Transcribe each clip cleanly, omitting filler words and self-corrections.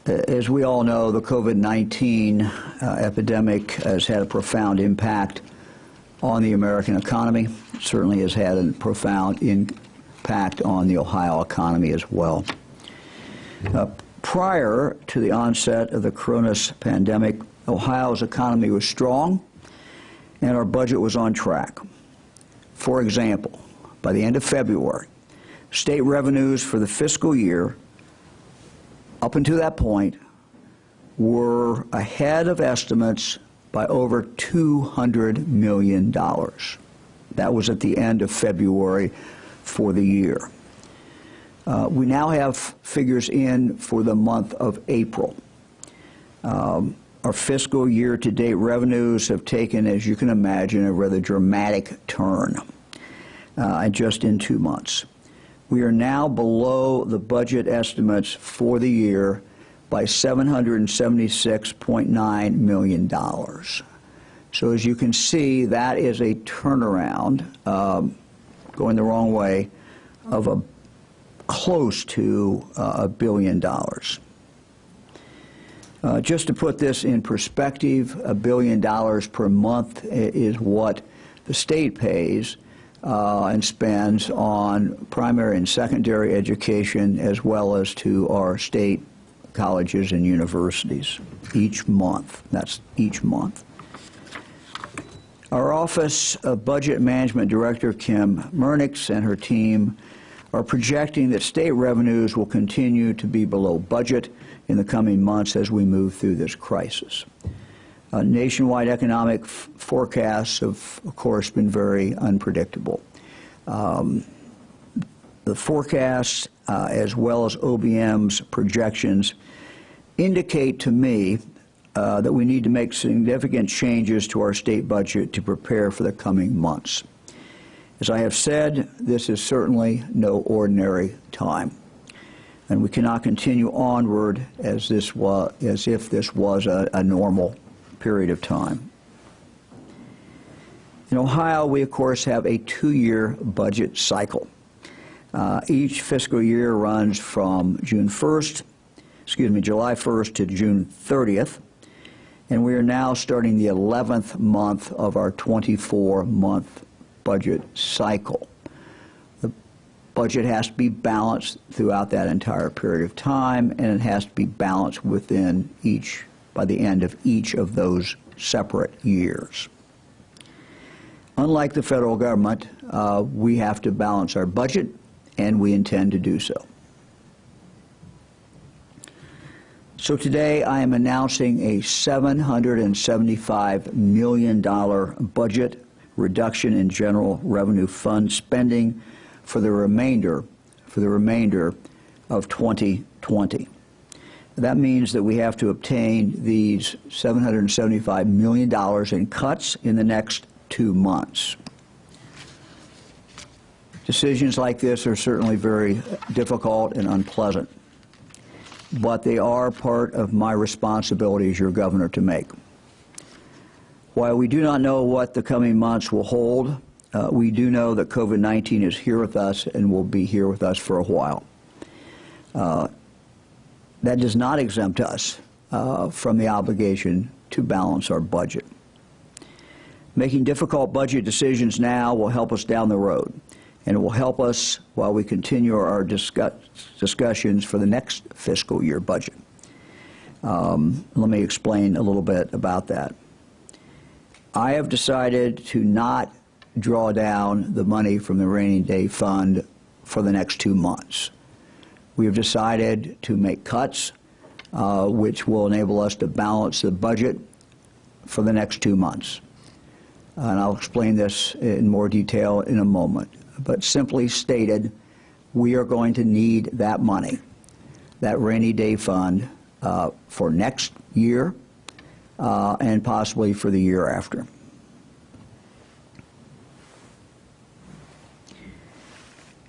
As we all know, the COVID-19 epidemic has had a profound impact on the American economy. It certainly has had a profound impact on the Ohio economy as well. Prior to the onset of the coronavirus pandemic, Ohio's economy was strong and our budget was on track. For example, by the end of February, state revenues for the fiscal year up until that point were ahead of estimates by over $200 million. That was at the end of February for the year. We now have figures in for the month of April. Our fiscal year-to-date revenues have taken, as you can imagine, a rather dramatic turn just in 2 months. We are now below the budget estimates for the year by $776.9 million. So as you can see, that is a turnaround going the wrong way of close to $1 billion. Just to put this in perspective, $1 billion per month is what the state pays and spends on primary and secondary education, as well as to our state colleges and universities each month. That's each month. Our Office of Budget Management Director, Kim Murnix, and her team are projecting that state revenues will continue to be below budget in the coming months as we move through this crisis. Nationwide economic forecasts have, of course, been very unpredictable. The forecasts, as well as OBM's projections, indicate to me that we need to make significant changes to our state budget to prepare for the coming months. As I have said, this is certainly no ordinary time, and we cannot continue onward as if this was a normal period of time. In Ohio, we of course have a 2-year budget cycle. Each fiscal year runs from July 1st to June 30th, and we are now starting the 11th month of our 24-month budget cycle. The budget has to be balanced throughout that entire period of time, and it has to be balanced by the end of each of those separate years. Unlike the federal government, we have to balance our budget, and we intend to do so. So today I am announcing a $775 million budget reduction in general revenue fund spending for the remainder of 2020. That means that we have to obtain these $775 million in cuts in the next 2 months. Decisions like this are certainly very difficult and unpleasant, but they are part of my responsibility as your governor to make. While we do not know what the coming months will hold, we do know that COVID-19 is here with us and will be here with us for a while. That does not exempt us from the obligation to balance our budget. Making difficult budget decisions now will help us down the road, and it will help us while we continue our discussions for the next fiscal year budget. Let me explain a little bit about that. I have decided to not draw down the money from the rainy day fund for the next 2 months. We have decided to make cuts which will enable us to balance the budget for the next 2 months. And I'll explain this in more detail in a moment. But simply stated, we are going to need that money, that rainy day fund, for next year and possibly for the year after.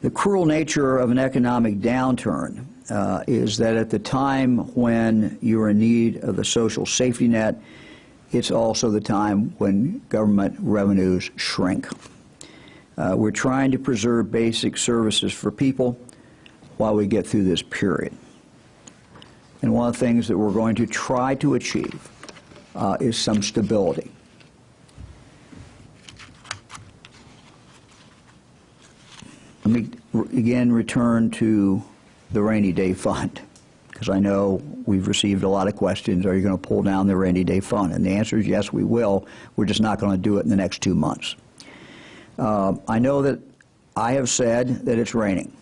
The cruel nature of an economic downturn is that at the time when you are in need of the social safety net, it's also the time when government revenues shrink. We're trying to preserve basic services for people while we get through this period. And one of the things that we're going to try to achieve is some stability. Let me again return to the rainy day fund, because I know we've received a lot of questions. Are you going to pull down the rainy day fund? And the answer is yes, we will. We're just not going to do it in the next 2 months. I know that I have said that it's raining,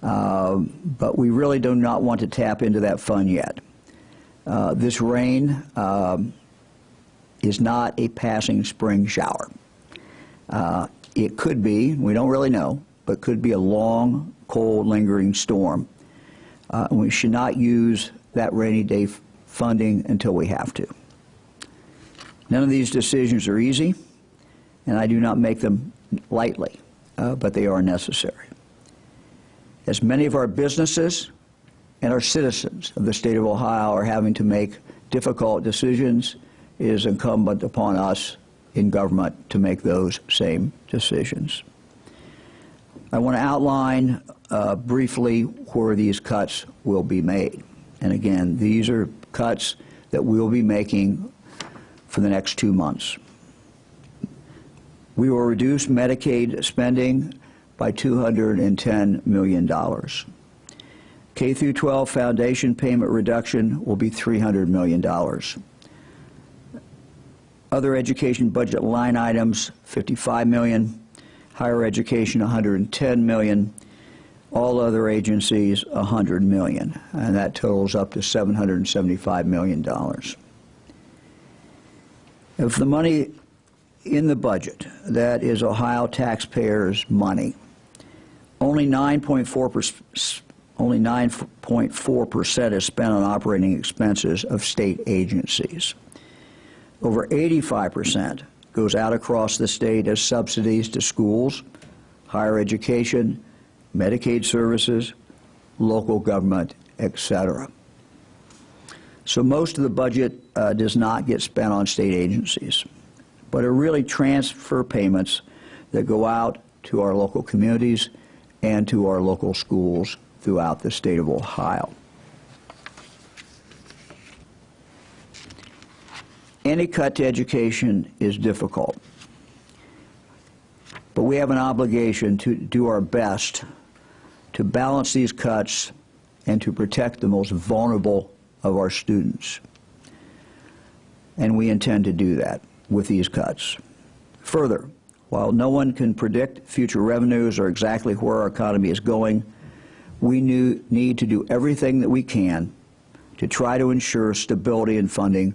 but we really do not want to tap into that fund yet. This rain is not a passing spring shower. It could be, we don't really know, but could be a long, cold, lingering storm. We should not use that rainy day funding until we have to. None of these decisions are easy, and I do not make them lightly, but they are necessary. As many of our businesses and our citizens of the state of Ohio are having to make difficult decisions, it is incumbent upon us in government to make those same decisions. I want to outline briefly where these cuts will be made. And again, these are cuts that we'll be making for the next 2 months. We will reduce Medicaid spending by $210 million. K through 12 foundation payment reduction will be $300 million. Other education budget line items, $55 million. Higher education, $110 million. All other agencies, $100 million. And that totals up to $775 million. If the money in the budget, that is Ohio taxpayers' money, only 9.4% is spent on operating expenses of state agencies. Over 85% goes out across the state as subsidies to schools, higher education, Medicaid services, local government, etc. So most of the budget does not get spent on state agencies, but are really transfer payments that go out to our local communities and to our local schools throughout the state of Ohio. Any cut to education is difficult, but we have an obligation to do our best to balance these cuts and to protect the most vulnerable of our students. And we intend to do that with these cuts. Further, while no one can predict future revenues or exactly where our economy is going, we need to do everything that we can to try to ensure stability in funding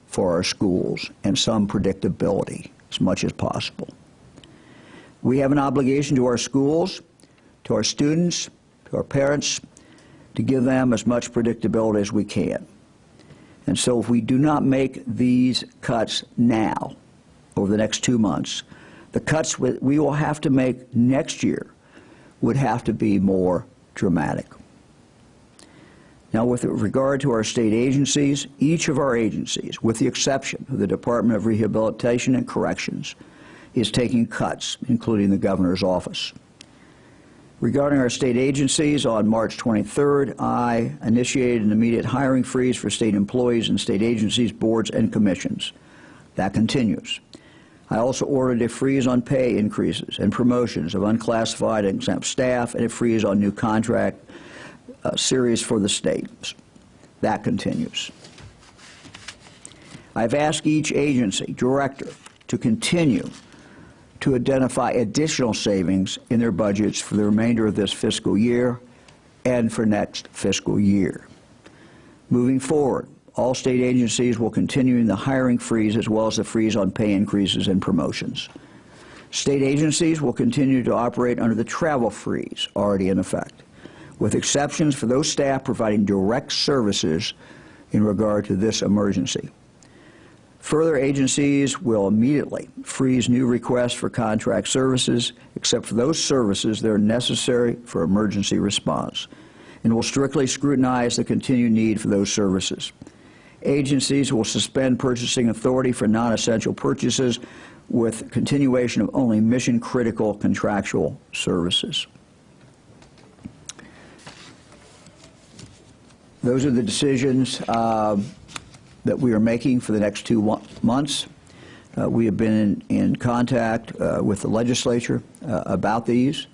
for our schools and some predictability as much as possible. We have an obligation to our schools, to our students, to our parents, to give them as much predictability as we can. And so if we do not make these cuts now, over the next 2 months, the cuts we will have to make next year would have to be more dramatic. Now, with regard to our state agencies, each of our agencies, with the exception of the Department of Rehabilitation and Corrections, is taking cuts, including the governor's office. Regarding our state agencies, on March 23rd, I initiated an immediate hiring freeze for state employees and state agencies, boards, and commissions. That continues. I also ordered a freeze on pay increases and promotions of unclassified and exempt staff, and a freeze on new contract series for the states. That continues. I've asked each agency director to continue to identify additional savings in their budgets for the remainder of this fiscal year and for next fiscal year. Moving forward, all state agencies will continue in the hiring freeze as well as the freeze on pay increases and promotions. State agencies will continue to operate under the travel freeze already in effect, with exceptions for those staff providing direct services in regard to this emergency. Further, agencies will immediately freeze new requests for contract services, except for those services that are necessary for emergency response, and will strictly scrutinize the continued need for those services. Agencies will suspend purchasing authority for non-essential purchases with continuation of only mission-critical contractual services. those are the decisions that we are making for the next 2 months. We have been in contact with the legislature about these.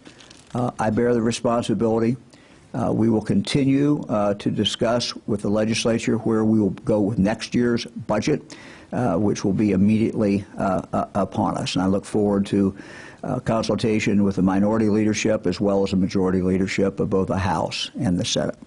I bear the responsibility. We will continue to discuss with the legislature where we will go with next year's budget, which will be immediately upon us. And I look forward to consultation with the minority leadership as well as the majority leadership of both the House and the Senate.